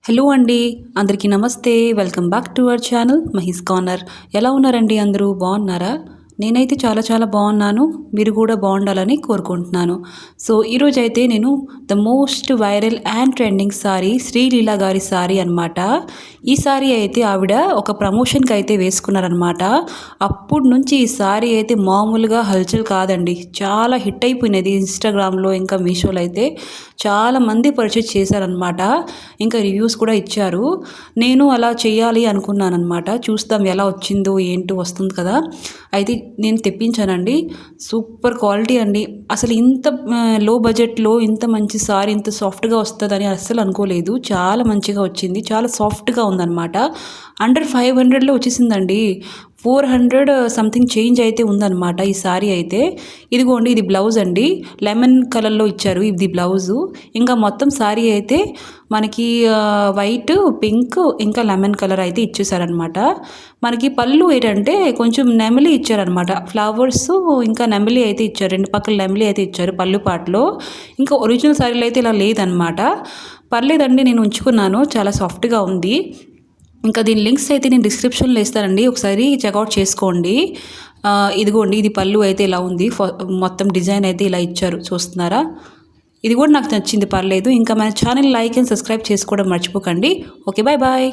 Hello అండి. అందరికీ నమస్తే. Welcome back to our channel Mahi's corner. ఎలా ఉన్నారండి అందరూ? బాగున్నారా? నేనైతే చాలా చాలా బాగున్నాను. మీరు కూడా బాగుండాలని కోరుకుంటున్నాను. సో ఈరోజైతే నేను the most viral and trending sorry Sreeleela గారి సారీ అనమాట. ఈ సారీ అయితే ఆవిడ ఒక ప్రమోషన్కి అయితే వేసుకున్నారనమాట. అప్పటి నుంచి ఈ సారీ అయితే మామూలుగా హల్చల్ కాదండి. చాలా హిట్ అయిపోయినది ఇన్స్టాగ్రామ్లో ఇంకా మీషోలో అయితే చాలామంది పర్చేజ్ చేశారనమాట. ఇంకా రివ్యూస్ కూడా ఇచ్చారు. నేను అలా చేయాలి అనుకున్నానమాట. చూస్తాం ఎలా వచ్చిందో ఏంటో వస్తుంది కదా. అయితే నేను తెప్పించానండి. సూపర్ క్వాలిటీ అండి. అసలు ఇంత లో బడ్జెట్లో ఇంత మంచి సారీ ఇంత సాఫ్ట్గా వస్తుందని అస్సలు అనుకోలేదు. చాలా మంచిగా వచ్చింది. చాలా సాఫ్ట్గా ఉందన్నమాట. అండర్ 500లో వచ్చేసిందండి. 400 సంథింగ్ చేంజ్ అయితే ఉందన్నమాట ఈ సారీ అయితే. ఇదిగోండి ఇది బ్లౌజ్ అండి. లెమన్ కలర్లో ఇచ్చారు ఇది బ్లౌజు. ఇంకా మొత్తం సారీ అయితే మనకి వైట్, పింక్ ఇంకా లెమన్ కలర్ అయితే ఇచ్చేసారనమాట. మనకి పళ్ళు ఏంటంటే కొంచెం నెమలి ఇచ్చారనమాట. ఫ్లవర్స్ ఇంకా నెమలి అయితే ఇచ్చారు. రెండు పక్కల నెమలి అయితే ఇచ్చారు పళ్ళు పాటలో. ఇంకా ఒరిజినల్ సారీలో అయితే ఇలా లేదనమాట. పర్లేదండి, నేను ఉంచుకున్నాను. చాలా సాఫ్ట్గా ఉంది. ఇంకా దీని లింక్స్ అయితే నేను డిస్క్రిప్షన్లో ఇస్తానండి. ఒకసారి చెక్అవుట్ చేసుకోండి. ఇదిగోండి ఇది పళ్ళు అయితే ఇలా ఉంది. మొత్తం డిజైన్ అయితే ఇలా ఇచ్చారు, చూస్తున్నారా? ఇది కూడా నాకు నచ్చింది, పర్లేదు. ఇంకా మన ఛానల్ లైక్ అండ్ సబ్స్క్రైబ్ చేసుకోవడం మర్చిపోకండి. Okay, bye bye.